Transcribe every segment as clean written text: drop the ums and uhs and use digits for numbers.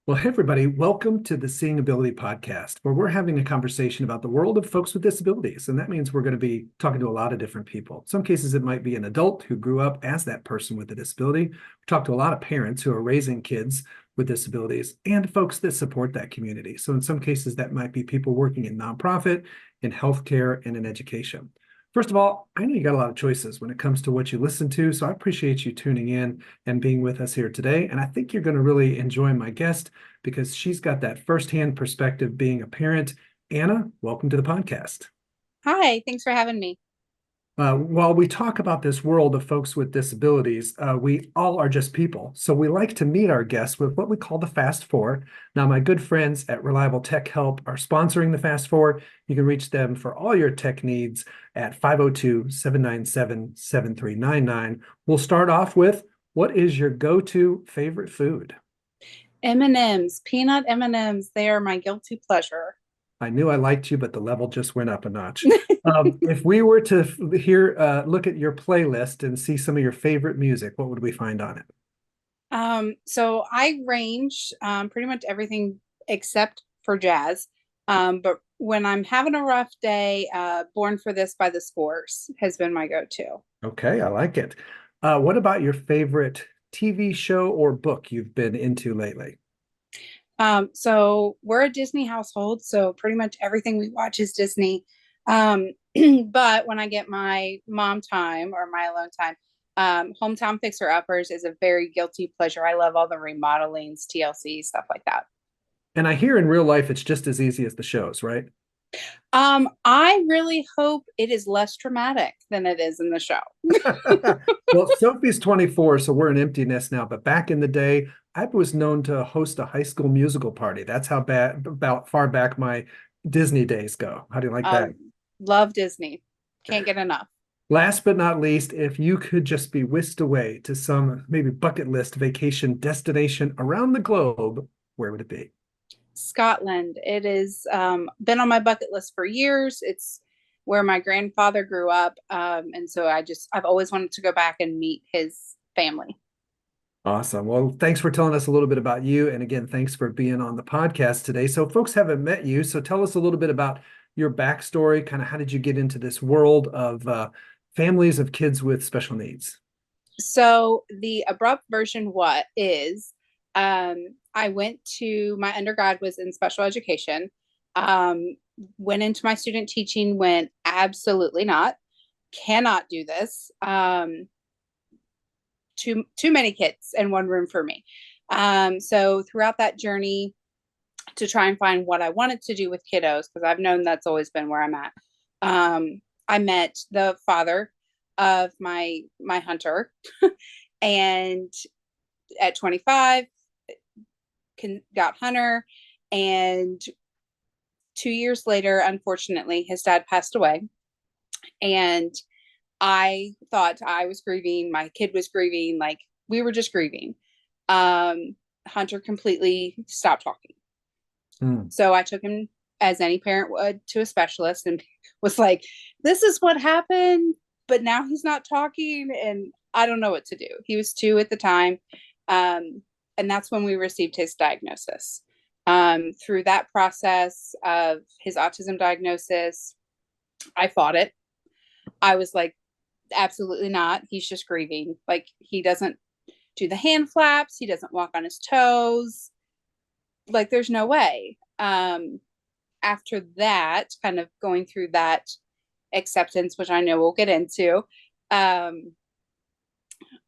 Well, hey, everybody, welcome to the Seeing Ability podcast, where we're having a conversation about the world of folks with disabilities. And that means we're going to be talking to a lot of different people. Some cases, it might be an adult who grew up as that person with a disability. We talk to a lot of parents who are raising kids with disabilities and folks that support that community. So in some cases, that might be people working in nonprofit, in healthcare, and in education. First of all, I know you got a lot of choices when it comes to what you listen to, so I appreciate you tuning in and being with us here today. And I think you're going to really enjoy my guest because she's got that firsthand perspective being a parent. Anna, welcome to the podcast. Hi, thanks for having me. While we talk about this world of folks with disabilities, we all are just people. So we like to meet our guests with what we call the Fast Four. Now, my good friends at Reliable Tech Help are sponsoring the Fast Four. You can reach them for all your tech needs at 502-797-7399. We'll start off with, what is your go-to favorite food? M&Ms, peanut M&Ms, they are my guilty pleasure. I knew I liked you, but the level just went up a notch. If we were to look at your playlist and see some of your favorite music, what would we find on it? So I range pretty much everything except for jazz. But when I'm having a rough day, Born for This by the Scores has been my go-to. Okay, I like it. What about your favorite TV show or book you've been into lately? So we're a Disney household, so pretty much everything we watch is Disney. Um, but when I get my mom time or my alone time, Hometown Fixer Uppers is a very guilty pleasure. I love all the remodelings, TLC, stuff like that. And I hear in real life it's just as easy as the shows, right? I really hope it is less traumatic than it is in the show. Well, Sophie's 24, so we're an empty nest now. But back in the day, I was known to host a high school musical party. That's how bad about far back my Disney days go. How do you like that? Love Disney. Can't get enough. Last but not least, if you could just be whisked away to some maybe bucket list vacation destination around the globe, where would it be? Scotland. It is been on my bucket list for years. It's where my grandfather grew up, and so I've always wanted to go back and meet his family. Awesome. Well, thanks for telling us a little bit about you. And again, thanks for being on the podcast today. So, folks haven't met you. So, tell us a little bit about your backstory. Kind of how did you get into this world of families of kids with special needs? So the abrupt version what is I went to my undergrad was in special education. Um, Went into my student teaching, went absolutely not, cannot do this. Too many kids in one room for me. So throughout that journey to try and find what I wanted to do with kiddos, because I've known that's always been where I'm at. I met the father of my hunter, and at 25, got Hunter, and 2 years later, unfortunately, his dad passed away, and I thought I was grieving. My kid was grieving. Like we were just grieving. Hunter completely stopped talking. Hmm. So I took him, as any parent would, to a specialist and was like, this is what happened, but now he's not talking and I don't know what to do. He was 2 at the time. And that's when we received his diagnosis. Through that process of his autism diagnosis, I fought it. I was like, absolutely not. He's just grieving. Like, he doesn't do the hand flaps, he doesn't walk on his toes. Like, there's no way. After that, kind of going through that acceptance, which I know we'll get into, um,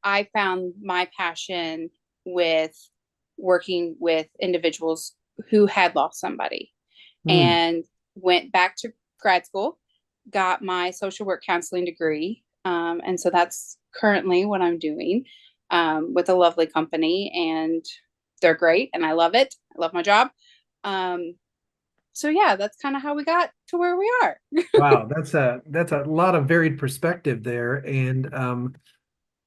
I found my passion with working with individuals who had lost somebody, Hmm. and went back to grad school, got my social work counseling degree. And so that's currently what I'm doing, with a lovely company, and they're great and I love it. I love my job. Um, so yeah, that's kind of how we got to where we are. Wow, that's a lot of varied perspective there. And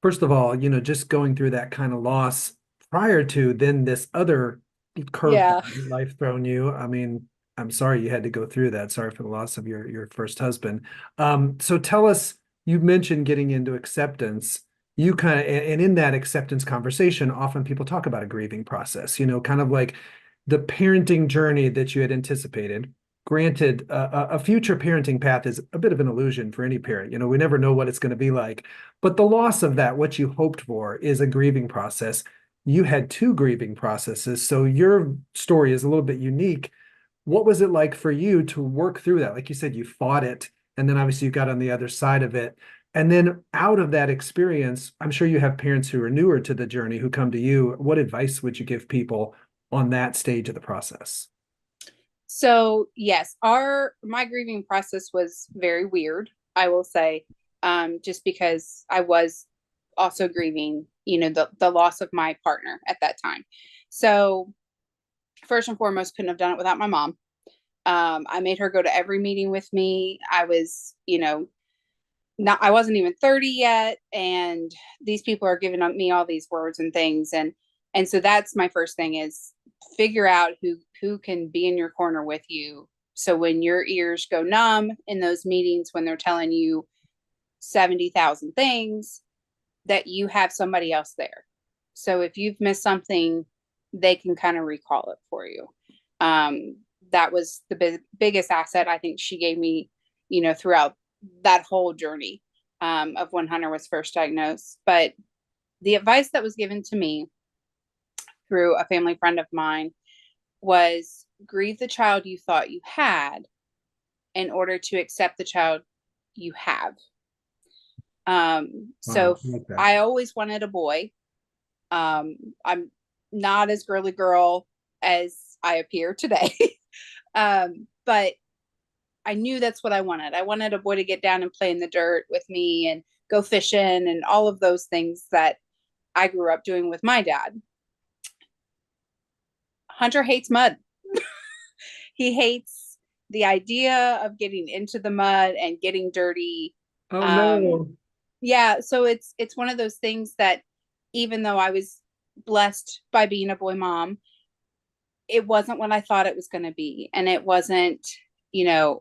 first of all, just going through that kind of loss prior to then this other Yeah. curveball life thrown you. I mean, I'm sorry you had to go through that. Sorry for the loss of your first husband. So tell us, you mentioned getting into acceptance. You kind of, and in that acceptance conversation, often people talk about a grieving process, kind of like the parenting journey that you had anticipated. Granted, a future parenting path is a bit of an illusion for any parent. We never know what it's going to be like. But the loss of that, what you hoped for, is a grieving process. You had two grieving processes, so your story is a little bit unique. What was it like for you to work through that? Like you said, you fought it, and then obviously you got on the other side of it. And then out of that experience, I'm sure you have parents who are newer to the journey who come to you. What advice would you give people on that stage of the process? So yes, my grieving process was very weird, I will say, just because I was also grieving, the loss of my partner at that time. So first and foremost, couldn't have done it without my mom. I made her go to every meeting with me. I was, not I wasn't even 30 yet, and these people are giving me all these words and things, and so that's my first thing is figure out who can be in your corner with you. So when your ears go numb in those meetings when they're telling you 70,000 things, that you have somebody else there. So if you've missed something, they can kind of recall it for you. That was the biggest asset I think she gave me, throughout that whole journey, of when Hunter was first diagnosed. But the advice that was given to me through a family friend of mine was grieve the child you thought you had in order to accept the child you have. So Wow, I like that. I always wanted a boy. I'm not as girly girl as I appear today. But I knew that's what I wanted. I wanted a boy to get down and play in the dirt with me and go fishing and all of those things that I grew up doing with my dad. Hunter hates mud. He hates the idea of getting into the mud and getting dirty. Oh Um, no. yeah, so it's one of those things that even though I was blessed by being a boy mom, it wasn't what I thought it was going to be, and it wasn't,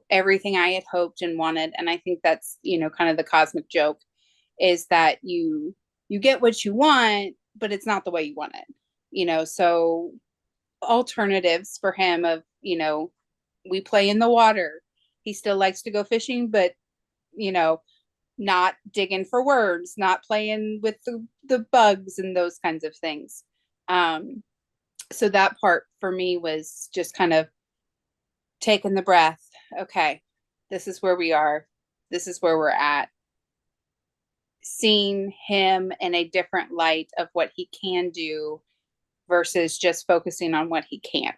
everything I had hoped and wanted. And I think that's, kind of the cosmic joke is that you get what you want, but it's not the way you want it. So alternatives for him of, we play in the water. He still likes to go fishing, but you know, not digging for worms, not playing with the bugs and those kinds of things. Um, so that part for me was just kind of taking the breath. Okay, this is where we are. This is where we're at. Seeing him in a different light of what he can do versus just focusing on what he can't.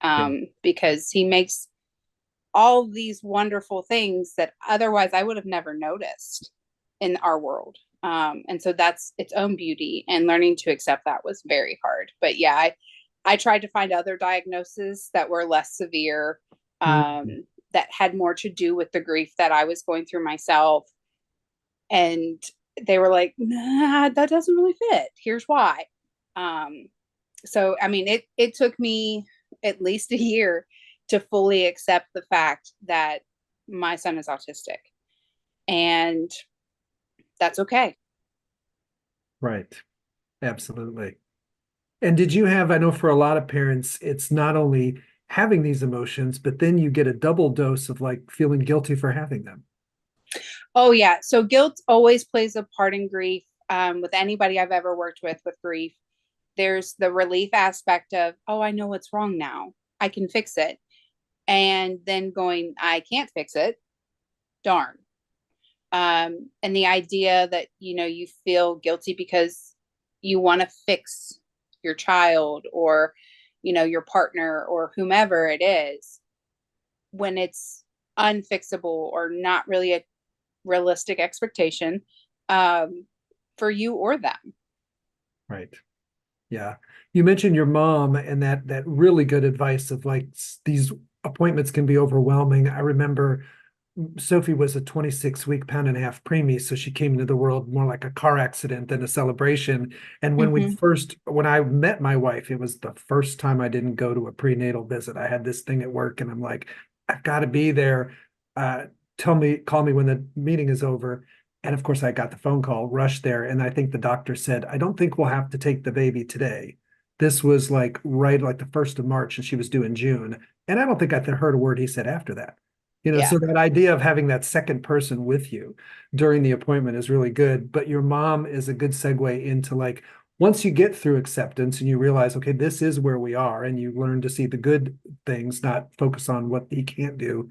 Yeah. Because he makes all these wonderful things that otherwise I would have never noticed in our world. And so that's its own beauty, and learning to accept that was very hard. But yeah, I tried to find other diagnoses that were less severe, Mhm. that had more to do with the grief that I was going through myself. And they were like, nah, that doesn't really fit. Here's why. Um, so, I mean, it took me at least a year to fully accept the fact that my son is autistic, and that's okay. Right. Absolutely. And did you have, I know for a lot of parents, it's not only having these emotions, but then you get a double dose of like feeling guilty for having them. Oh yeah. So guilt always plays a part in grief. With anybody I've ever worked with grief, there's the relief aspect of, oh, I know what's wrong now. I can fix it. And then going, I can't fix it. Darn. And the idea that, you feel guilty because you want to fix your child or, your partner or whomever it is, when it's unfixable or not really a realistic expectation, um, for you or them. Right. Yeah. You mentioned your mom and that really good advice of like these appointments can be overwhelming. I remember Sophie was a 26-week pound and a half preemie, so she came into the world more like a car accident than a celebration. And Mm-hmm. when I met my wife, it was the first time I didn't go to a prenatal visit. I had this thing at work, and I'm like, I've got to be there. Uh, call me when the meeting is over. And of course, I got the phone call, rushed there, and I think the doctor said, I don't think we'll have to take the baby today. This was like right like the 1st of March and she was due in June. And I don't think I heard a word he said after that. Yeah. So that idea of having that second person with you during the appointment is really good. But your mom is a good segue into like, once you get through acceptance and you realize, okay, this is where we are, and you learn to see the good things, not focus on what he can't do,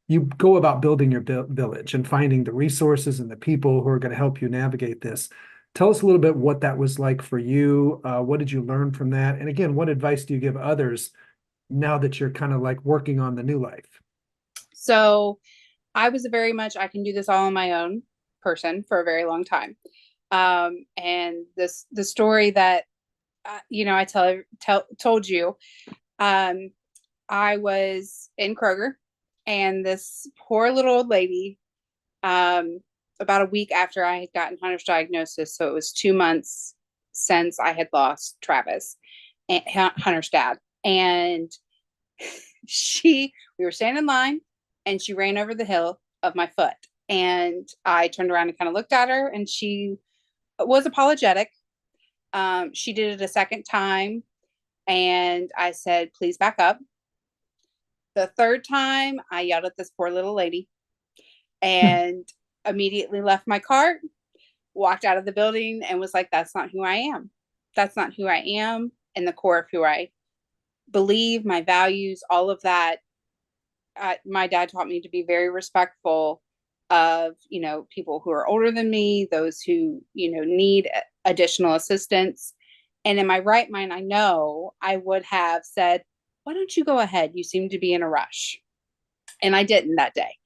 you go about building your village and finding the resources and the people who are going to help you navigate this. Tell us a little bit what that was like for you. What did you learn from that? And again, what advice do you give others now that you're kind of like working on the new life? So I was a very much, I can do this all on my own person for a very long time. And the story that, I told you, um, I was in Kroger, and this poor little old lady, um, about a week after I had gotten Hunter's diagnosis, so it was 2 months since I had lost Travis, and Hunter's dad, and we were standing in line, and she ran over the hill of my foot, and I turned around and kind of looked at her, and she was apologetic. She did it a second time, and I said, "Please back up." The third time, I yelled at this poor little lady and immediately left my cart, walked out of the building, and was like, "That's not who I am. That's not who I am." And the core of who I believe, my values, all of that. My dad taught me to be very respectful of, people who are older than me, those who, need additional assistance. And in my right mind, I know I would have said, "Why don't you go ahead? You seem to be in a rush." And I didn't that day.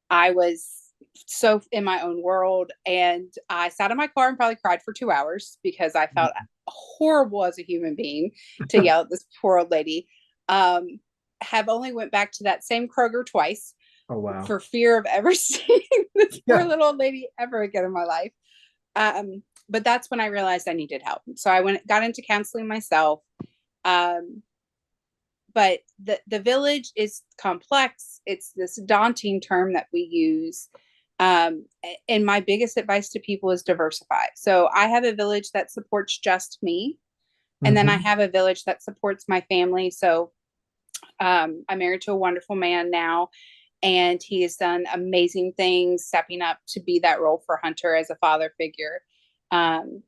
I was so in my own world, and I sat in my car and probably cried for 2 hours because I felt horrible as a human being to yell at this poor old lady. Um, have only went back to that same Kroger twice Oh, wow. for fear of ever seeing this poor Yeah. little old lady ever again in my life. But that's when I realized I needed help. So I got into counseling myself. Um, but the village is complex. It's this daunting term that we use. And my biggest advice to people is diversify. So I have a village that supports just me. And then I Mhm. have a village that supports my family. So I'm married to a wonderful man now, and he has done amazing things, stepping up to be that role for Hunter as a father figure. Um,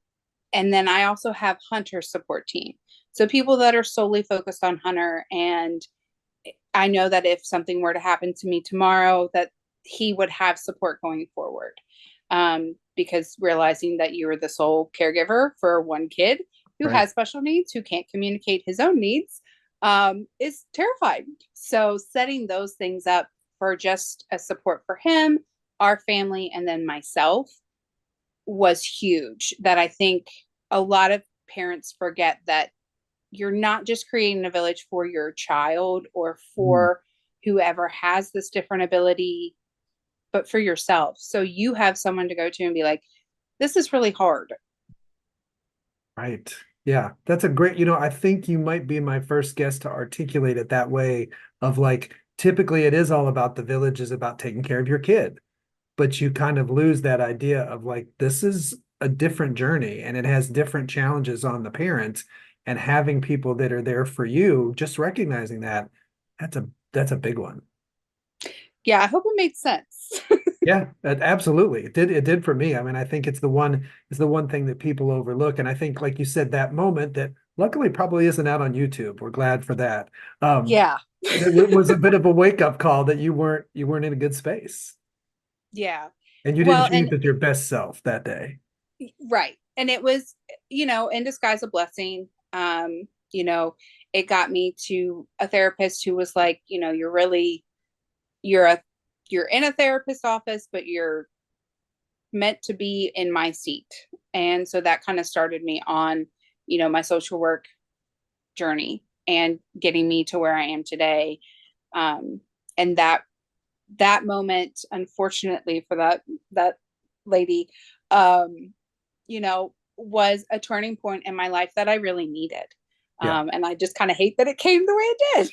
and then I also have Hunter's support team. So people that are solely focused on Hunter. And I know that if something were to happen to me tomorrow, that he would have support going forward. Because realizing that you're the sole caregiver for one kid who Right. has special needs, who can't communicate his own needs, is terrifying. So setting those things up for just a support for him, our family, and then myself was huge. That I think a lot of parents forget that you're not just creating a village for your child or Mm. for whoever has this different ability, but for yourself. So you have someone to go to and be like, "This is really hard." Right. Yeah, that's a great, I think you might be my first guest to articulate it that way of like, typically it is all about the village is about taking care of your kid, but you kind of lose that idea of like, this is a different journey and it has different challenges on the parent, and having people that are there for you, just recognizing that that's a big one. Yeah, I hope it made sense. Yeah, absolutely. It did for me. I mean, I think it's the one thing that people overlook. And I think, like you said, that moment that luckily probably isn't out on YouTube. We're glad for that. Um, Yeah. it was a bit of a wake-up call that you weren't in a good space. Yeah. And you didn't Well, choose and as your best self that day. right. And it was, in disguise a blessing. You know, it got me to a therapist who was like, you're a you're in a therapist office, but you're meant to be in my seat. And so that kind of started me on, my social work journey and getting me to where I am today. And that moment, unfortunately for that lady, was a turning point in my life that I really needed. Yeah. And I just kind of hate that it came the way it did.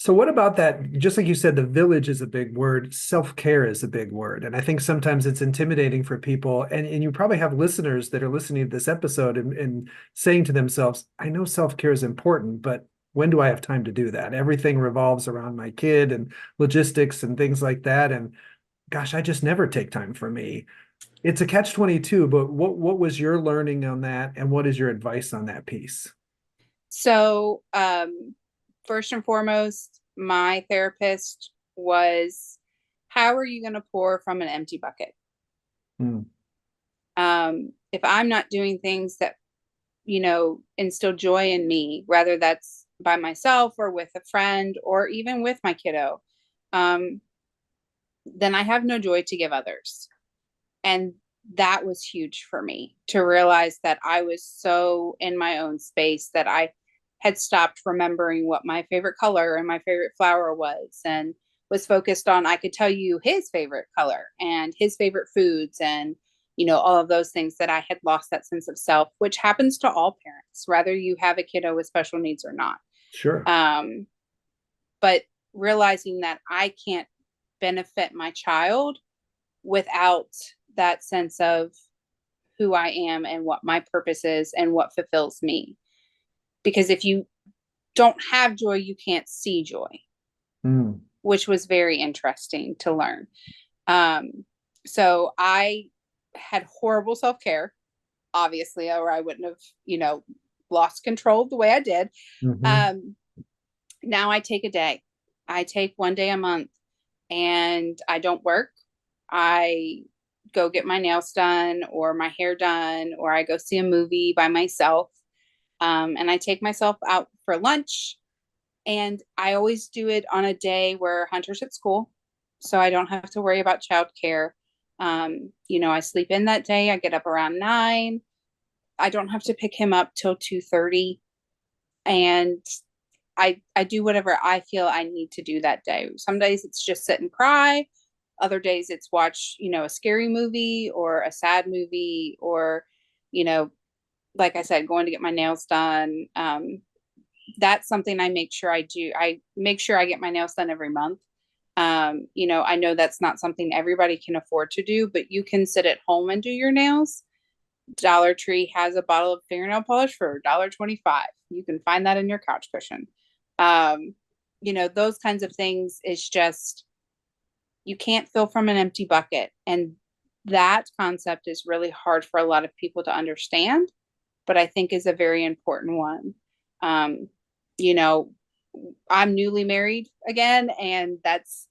So what about that? Just like you said, the village is a big word, self-care is a big word. And I think sometimes it's intimidating for people. And you probably have listeners that are listening to this episode and saying to themselves, I know self-care is important, but when do I have time to do that? Everything revolves around my kid and logistics and things like that. And gosh, I just never take time for me. It's a catch-22, but what was your learning on that? And what is your advice on that piece? So, first and foremost, my therapist was, how are you going to pour from an empty bucket? Mm, If I'm not doing things that, instill joy in me, whether that's by myself or with a friend or even with my kiddo, um, then I have no joy to give others. And that was huge for me to realize that I was so in my own space that I had stopped remembering what my favorite color and my favorite flower was, and was focused on, I could tell you his favorite color and his favorite foods, and all of those things, that I had lost that sense of self, which happens to all parents, whether you have a kiddo with special needs or not. sure. But realizing that I can't benefit my child without that sense of who I am and what my purpose is and what fulfills me. Because if you don't have joy, you can't see joy, Mm, which was very interesting to learn. So I had horrible self-care, obviously, or I wouldn't have, lost control the way I did. mhm. Um, Now I take a day. I take one day a month, and I don't work. I go get my nails done or my hair done, or I go see a movie by myself. And I take myself out for lunch. And I always do it on a day where Hunter's at school, so I don't have to worry about childcare. I sleep in that day. I get up around 9. I don't have to pick him up till 2:30, and I do whatever I feel I need to do that day. Some days it's just sit and cry. Other days it's watch, a scary movie or a sad movie, or, you know, like I said, going to get my nails done. That's something I make sure I do. I make sure I get my nails done every month. I know that's not something everybody can afford to do, but you can sit at home and do your nails. Dollar Tree has a bottle of fingernail polish for $1.25. You can find that in your couch cushion. Um, those kinds of things is just, you can't fill from an empty bucket. And that concept is really hard for a lot of people to understand, but I think is a very important one. Um, you know, I'm newly married again, and that's,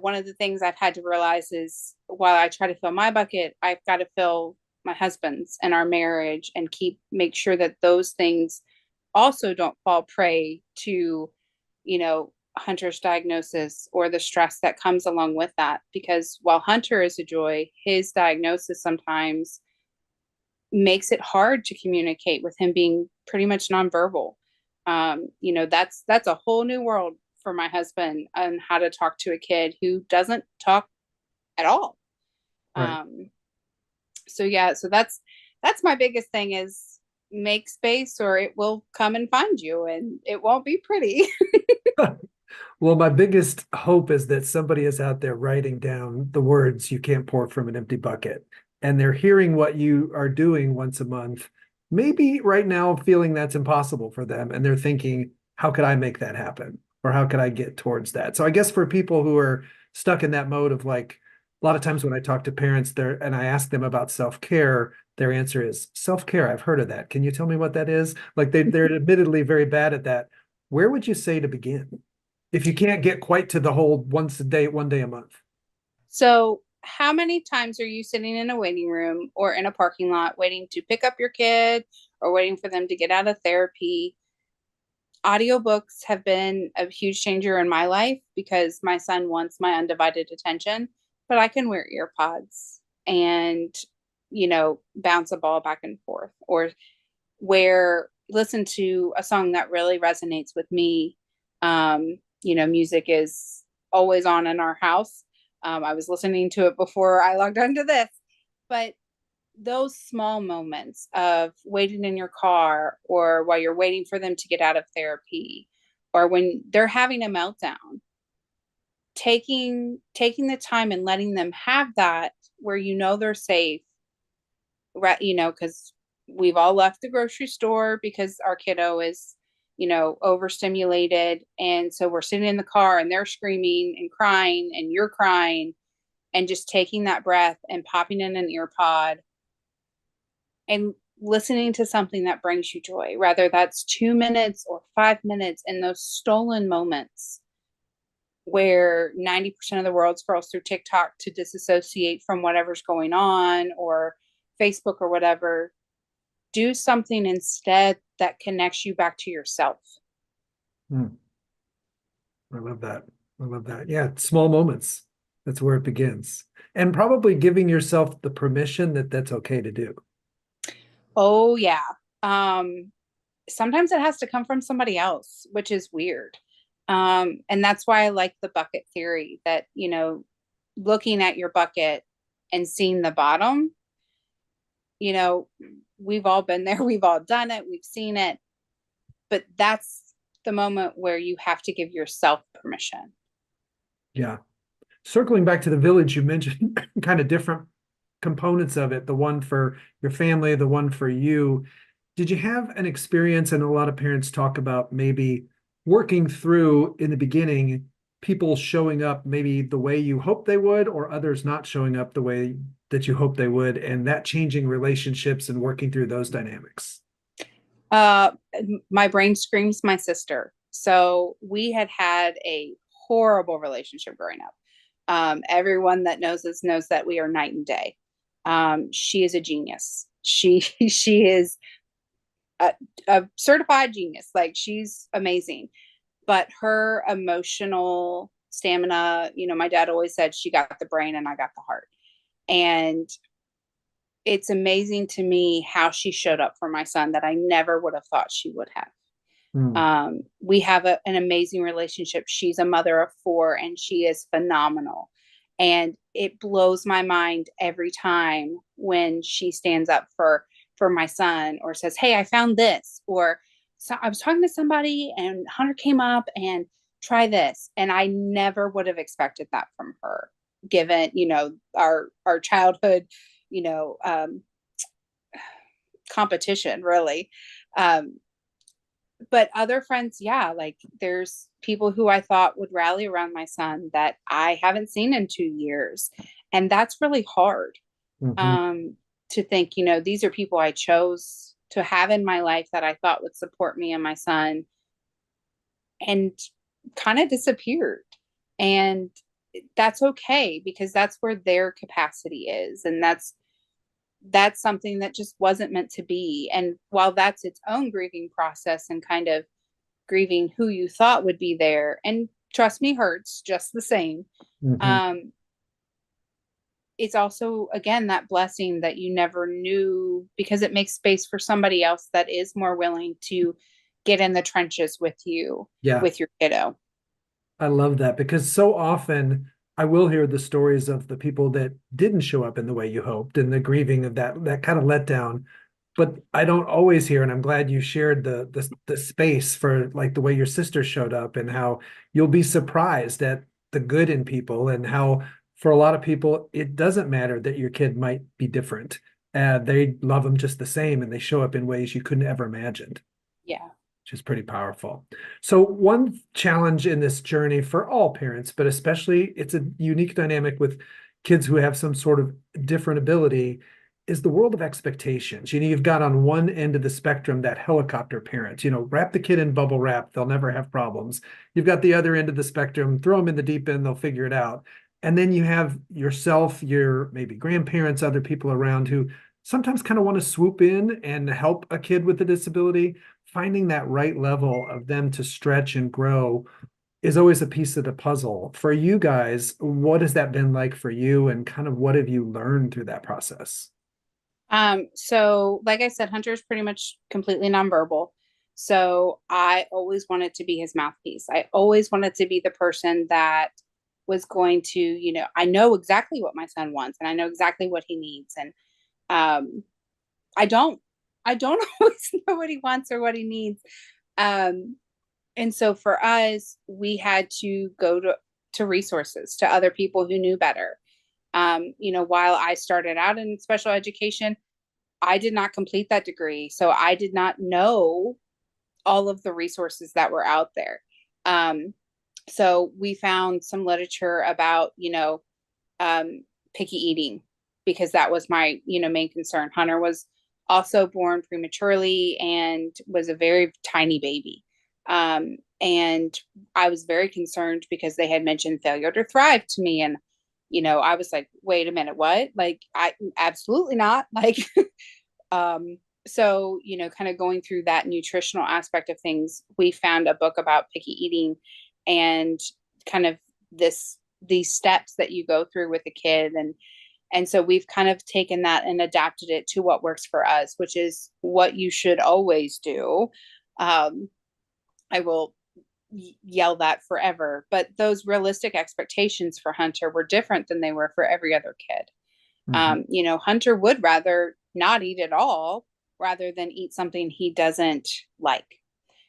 one of the things I've had to realize is, while I try to fill my bucket, I've got to fill my husband's and our marriage, and make sure that those things also don't fall prey to, Hunter's diagnosis or the stress that comes along with that. Because while Hunter is a joy, his diagnosis sometimes makes it hard to communicate, with him being pretty much nonverbal. That's a whole new world for my husband, on how to talk to a kid who doesn't talk at all. Right. Um, so yeah, so that's my biggest thing, is make space or it will come and find you, and it won't be pretty. Well, my biggest hope is that somebody is out there writing down the words "you can't pour from an empty bucket," and they're hearing what you are doing once a month. Maybe right now feeling that's impossible for them, and they're thinking, how could I make that happen? Or how could I get towards that? So I guess for people who are stuck in that mode of, like, a lot of times when I talk to parents there and I ask them about self-care, their answer is self-care. I've heard of that. Can you tell me what that is? Like they're admittedly very bad at that. Where would you say to begin if you can't get quite to the whole once a day, one day a month? So how many times are you sitting in a waiting room or in a parking lot waiting to pick up your kid, or waiting for them to get out of therapy? Audiobooks have been a huge changer in my life, because my son wants my undivided attention, but I can wear ear pods and, bounce a ball back and forth, or listen to a song that really resonates with me. Music is always on in our house. I was listening to it before I logged onto this, but those small moments of waiting in your car, or while you're waiting for them to get out of therapy, or when they're having a meltdown, taking the time and letting them have that, where they're safe, right? Because we've all left the grocery store because our kiddo is overstimulated, and so we're sitting in the car and they're screaming and crying and you're crying, and just taking that breath and popping in an ear pod and listening to something that brings you joy, whether that's 2 minutes or 5 minutes, in those stolen moments where 90% of the world scrolls through TikTok to disassociate from whatever's going on, or Facebook or whatever. Do something instead that connects you back to yourself. Mm, I love that. I love that. Yeah, small moments. That's where it begins. And probably giving yourself the permission that that's okay to do. Oh yeah. Sometimes it has to come from somebody else, which is weird. And that's why I like the bucket theory, that, looking at your bucket and seeing the bottom, you know, we've all been there, we've all done it, we've seen it, but that's the moment where you have to give yourself permission. Yeah. Circling back to the village, you mentioned kind of different components of it, the one for your family, the one for you. Did you have an experience? And a lot of parents talk about maybe working through in the beginning, people showing up maybe the way you hoped they would, or others not showing up the way that you hoped they would, and that changing relationships and working through those dynamics? Uh, my brain screams my sister. So we had a horrible relationship growing up. Everyone that knows us knows that we are night and day. She is a genius. She is a certified genius. Like, she's amazing, but her emotional stamina, my dad always said she got the brain and I got the heart. And it's amazing to me how she showed up for my son, that I never would have thought she would have. Hmm. We have an amazing relationship. She's a mother of four and she is phenomenal. And it blows my mind every time when she stands up for my son, or says, "Hey, I found this," or, "So I was talking to somebody and Hunter came up and try this." And I never would have expected that from her, given, our childhood, you know, um, competition, really. Um, but other friends, yeah, like, there's people who I thought would rally around my son that I haven't seen in 2 years. And that's really hard, Mhm. um, to think, these are people I chose to have in my life that I thought would support me and my son, and kind of disappeared. And that's okay, because that's where their capacity is. And that's something that just wasn't meant to be. And while that's its own grieving process, and kind of grieving who you thought would be there, and trust me, hurts just the same, Mhm. um, it's also, again, that blessing that you never knew, because it makes space for somebody else that is more willing to get in the trenches with you, Yeah. with your kiddo. I love that, because so often I will hear the stories of the people that didn't show up in the way you hoped, and the grieving of that kind of letdown. But I don't always hear, and I'm glad you shared the space for, like, the way your sister showed up, and how you'll be surprised at the good in people, and how for a lot of people it doesn't matter that your kid might be different. They love them just the same, and they show up in ways you couldn't ever imagined, Yeah. which is pretty powerful. So one challenge in this journey for all parents, but especially it's a unique dynamic with kids who have some sort of different ability, is the world of expectations. You've got on one end of the spectrum that helicopter parent, wrap the kid in bubble wrap, they'll never have problems. You've got the other end of the spectrum, throw them in the deep end, they'll figure it out. And then you have yourself, your maybe grandparents, other people around who sometimes kind of want to swoop in and help a kid with a disability. Finding that right level of them to stretch and grow is always a piece of the puzzle. For you guys, what has that been like for you, and kind of what have you learned through that process? So like I said, Hunter is pretty much completely nonverbal. So I always wanted to be his mouthpiece. I always wanted to be the person that was going to, I know exactly what my son wants and I know exactly what he needs. And um, I don't, I don't always know what he wants or what he needs. Um, And so for us, we had to go to resources, to other people who knew better. While I started out in special education, I did not complete that degree. So I did not know all of the resources that were out there. So we found some literature about, picky eating, because that was my, main concern. Hunter was also born prematurely and was a very tiny baby. And I was very concerned because they had mentioned failure to thrive to me. And, I was like, wait a minute, what? Like, I absolutely not. Like, so, kind of going through that nutritional aspect of things, we found a book about picky eating and kind of these steps that you go through with a kid. And so we've kind of taken that and adapted it to what works for us, which is what you should always do. I will yell that forever, but those realistic expectations for Hunter were different than they were for every other kid. Mhm. Hunter would rather not eat at all rather than eat something he doesn't like.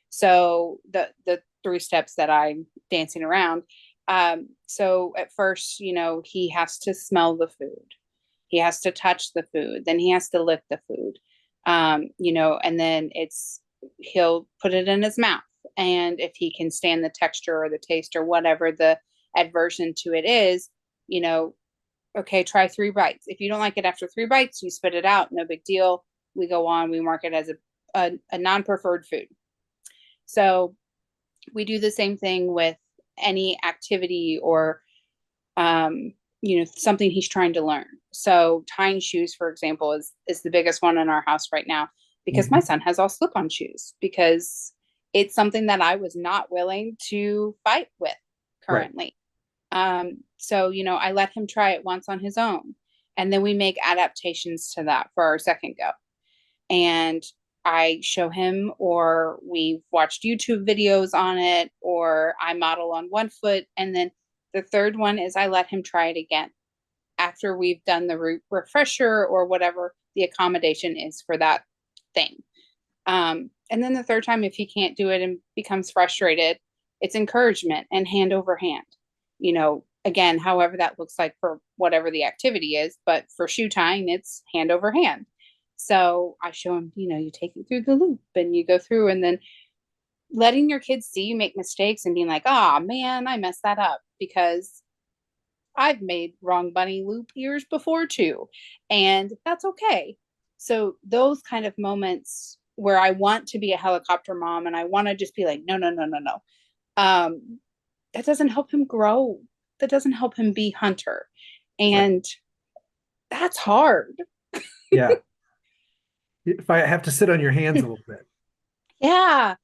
So the three steps that I'm dancing around. So at first, he has to smell the food. He has to touch the food. Then he has to lick the food. And then he'll put it in his mouth. And if he can stand the texture or the taste or whatever the aversion to it is, you know, okay, try 3 bites. If you don't like it after 3 bites, you spit it out. No big deal. We go on. We mark it as a non-preferred food. So we do the same thing with any activity or something he's trying to learn. So tying shoes, for example, is the biggest one in our house right now because my Mhm. son has all slip-on shoes because it's something that I was not willing to fight with Right. currently. So I let him try it once on his own, and then we make adaptations to that for our second go. And I show him, or we've watched YouTube videos on it, or I model on one foot. And then the third one is I let him try it again after we've done the refresher or whatever the accommodation is for that thing. And then the third time, if he can't do it and becomes frustrated, it's encouragement and hand over hand. Again, however that looks like for whatever the activity is, but for shoe tying, it's hand over hand. So I show him, you take it through the loop and you go through, and then letting your kids see you make mistakes and being like, oh man, I messed that up, because I've made wrong bunny loop ears before too. And that's okay. So those kind of moments where I want to be a helicopter mom and I want to just be like, no, no, no, no, no. Um, that doesn't help him grow. That doesn't help him be Hunter. Right. And that's hard. Yeah. If I have to sit on your hands a little bit. Yeah.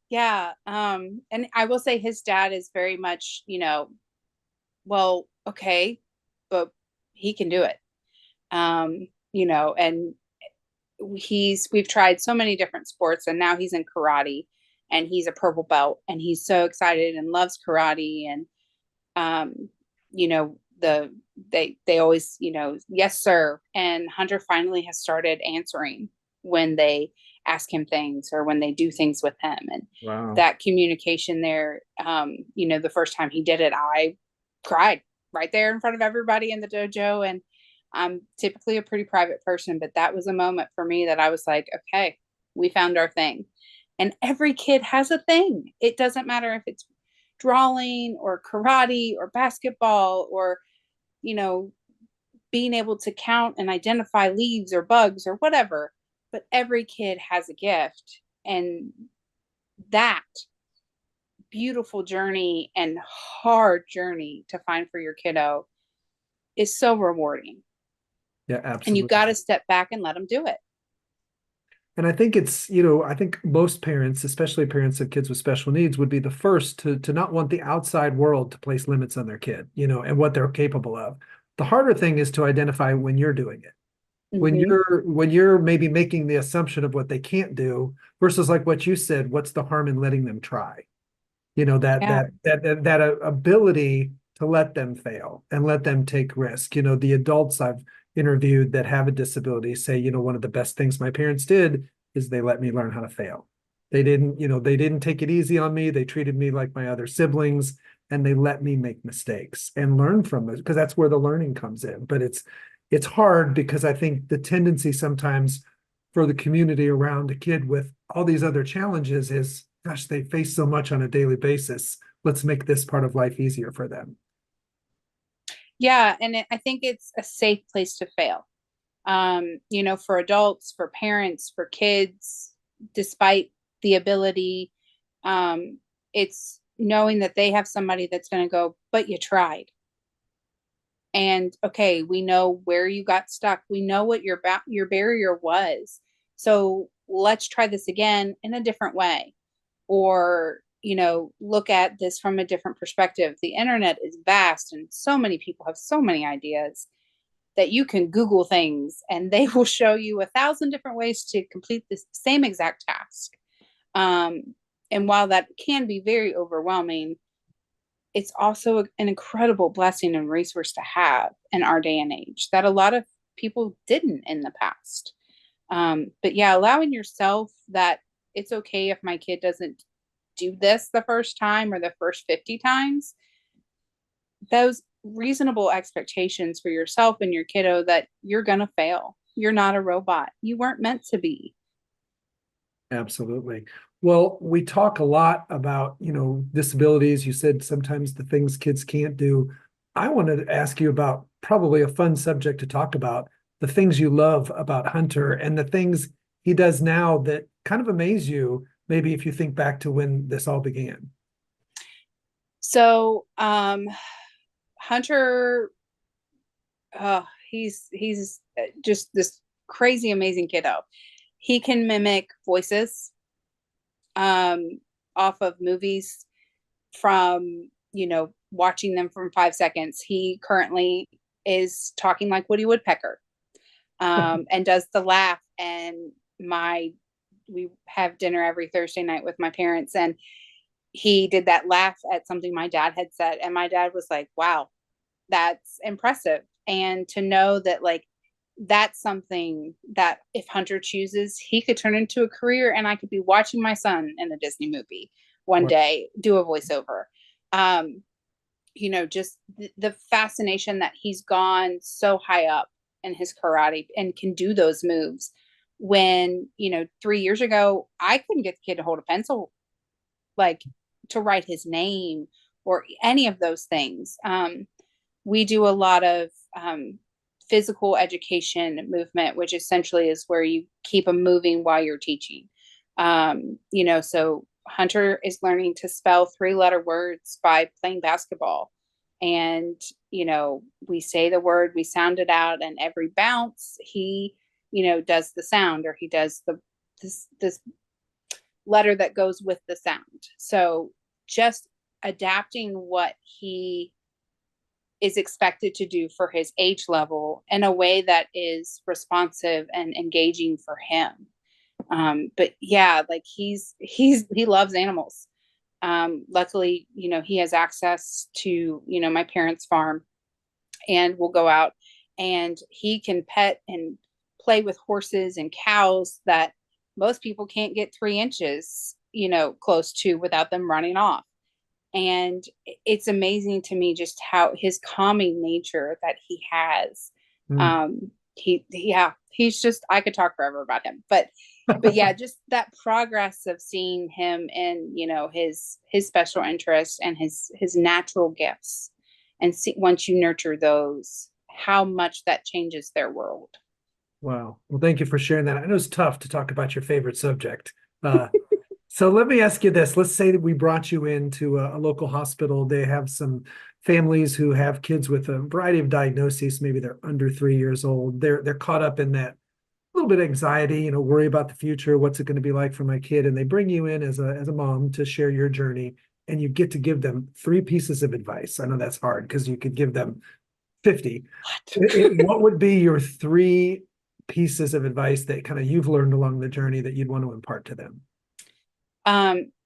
Yeah. And I will say his dad is very much, well, okay, but he can do it. And we've tried so mmany different sports, and now he's in karate and he's a purple belt and he's so excited and loves karate. And you know they always, yes sir. And Hunter finally has started answering when they ask him things or when they do things with him. And Wow. that communication there, the first time he did it, I cried right there in front of everybody in the dojo. And I'm typically a pretty private person, but that was a moment for me that I was like, okay, we found our thing. And every kid has a thing. It doesn't matter if it's drawing or karate or basketball or, you know, being able to count and identify leaves or bugs or whatever. But every kid has a gift. And that beautiful journey and hard journey to find for your kiddo is so rewarding. Yeah, And you absolutely. got to step back and let them do it. And I think it's, I think most parents, especially parents of kids with special needs, would be the first to not want the outside world to place limits on their kid, and what they're capable of. The harder thing is to identify when you're doing it. When Mm-hmm. you're maybe making the assumption of what they can't do versus like what you said, what's the harm in letting them try? Yeah. That ability to let them fail and let them take risk. The adults I've interviewed that have a disability say, one of the best things my parents did is they let me learn how to fail. They didn't take it easy on me. They treated me like my other siblings, and they let me make mistakes and learn from it, because that's where the learning comes in. But it's hard, because I think the tendency sometimes for the community around a kid with all these other challenges is, gosh, they face so much on a daily basis. Let's make this part of life easier for them. Yeah, and I think it's a safe place to fail. For adults, for parents, for kids, despite the ability, um, it's knowing that they have somebody that's going to go, but you tried. And okay, we know where you got stuck. We know what your barrier was. So let's try this again in a different way. Or, look at this from a different perspective. The internet is vast and so many people have so many ideas that you can Google things and they will show you 1,000 different ways to complete the same exact task. And while that can be very overwhelming, it's also an incredible blessing and resource to have in our day and age that a lot of people didn't in the past. But yeah, allowing yourself that it's okay if my kid doesn't do this the first time or the first 50 times, those reasonable expectations for yourself and your kiddo that you're going to fail. You're not a robot. You weren't meant to be. Absolutely. Well, we talk a lot about, disabilities. You said sometimes the things kids can't do. I wanted to ask you about probably a fun subject to talk about, the things you love about Hunter and the things he does now that kind of amaze you, maybe if you think back to when this all began. So, Hunter, he's just this crazy, amazing kiddo. He can mimic voices um, off of movies from, watching them from 5 seconds. He currently is talking like Woody Woodpecker and does the laugh. And we have dinner every Thursday night with my parents, and he did that laugh at something my dad had said. And my dad was like, wow, that's impressive. And to know that, like, that's something that if Hunter chooses, he could turn into a career, and I could be watching my son in a Disney movie one day do a voiceover. Just the fascination that he's gone so high up in his karate and can do those moves when, 3 years ago, I couldn't get the kid to hold a pencil, like to write his name or any of those things. We do a lot of physical education movement, which essentially is where you keep them moving while you're teaching. So Hunter is learning to spell 3-letter words by playing basketball. And, we say the word, we sound it out, and every bounce, he, does the sound, or he does this letter that goes with the sound. So just adapting what he is expected to do for his age level in a way that is responsive and engaging for him. But yeah, like he loves animals. Luckily, he has access to, my parents' farm, and we'll go out and he can pet and play with horses and cows that most people can't get 3 inches, close to without them running off. And it's amazing to me just how his calming nature that he has. He's just, I could talk forever about him, but yeah, just that progress of seeing him in, his special interests and his natural gifts, and see, once you nurture those, how much that changes their world. Wow. Well, thank you for sharing that. I know it's tough to talk about your favorite subject. So let me ask you this. Let's say that we brought you into a local hospital. They have some families who have kids with a variety of diagnoses. Maybe they're under 3 years old. They're caught up in that little bit of anxiety, worry about the future. What's it going to be like for my kid? And they bring you in as a mom to share your journey, and you get to give them 3 pieces of advice. I know that's hard because you could give them 50. What would be your 3 pieces of advice that kind of you've learned along the journey that you'd want to impart to them?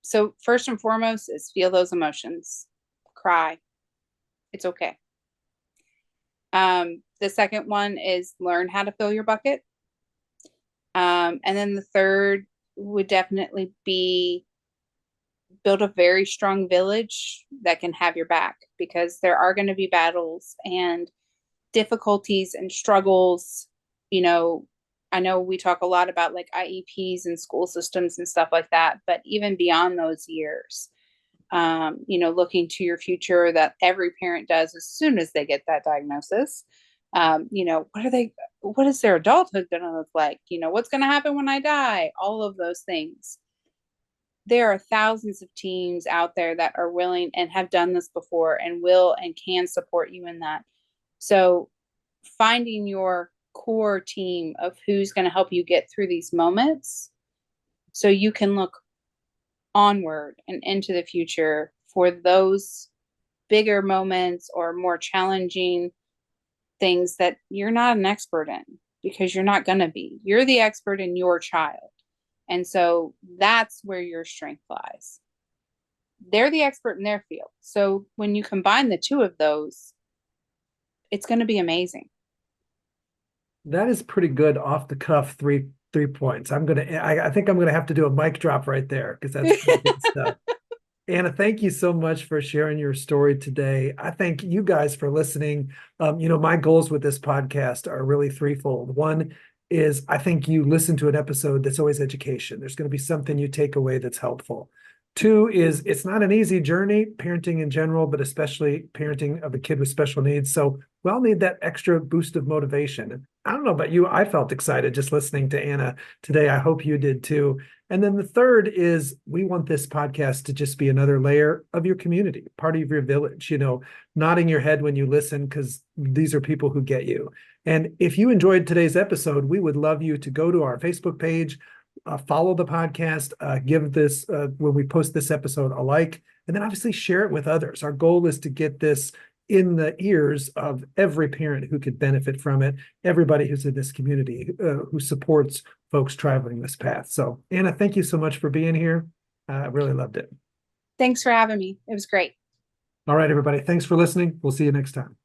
So first and foremost is feel those emotions, cry. It's okay. The second one is learn how to fill your bucket. And then the third would definitely be build a very strong village that can have your back, because there are going to be battles and difficulties and struggles. You know, I know we talk a lot about like IEPs and school systems and stuff like that, but even beyond those years, looking to your future, that every parent does as soon as they get that diagnosis. What is their adulthood going to look like? What's going to happen when I die? All of those things. There are thousands of teams out there that are willing and have done this before and will and can support you in that. So finding your core team of who's going to help you get through these moments so you can look onward and into the future for those bigger moments or more challenging things that you're not an expert in, because you're not going to be. You're the expert in your child. And so that's where your strength lies. They're the expert in their field. So when you combine the two of those, it's going to be amazing. That is pretty good off the cuff three points. I think I'm gonna have to do a mic drop right there because that's pretty good stuff. Anna, thank you so much for sharing your story today. I thank you guys for listening. My goals with this podcast are really threefold. One is I think you listen to an episode that's always education. There's going to be something you take away that's helpful. Two is it's not an easy journey, parenting in general, but especially parenting of a kid with special needs. So we all need that extra boost of motivation. I don't know about you, I felt excited just listening to Anna today. I hope you did too. And then the third is we want this podcast to just be another layer of your community, part of your village, nodding your head when you listen, because these are people who get you. And if you enjoyed today's episode, we would love you to go to our Facebook page, follow the podcast, give this, when we post this episode, a like, and then obviously share it with others. Our goal is to get this in the ears of every parent who could benefit from it, everybody who's in this community who supports folks traveling this path. So Anna, thank you so much for being here. I really loved it. Thanks for having me. It was great. All right, everybody. Thanks for listening. We'll see you next time.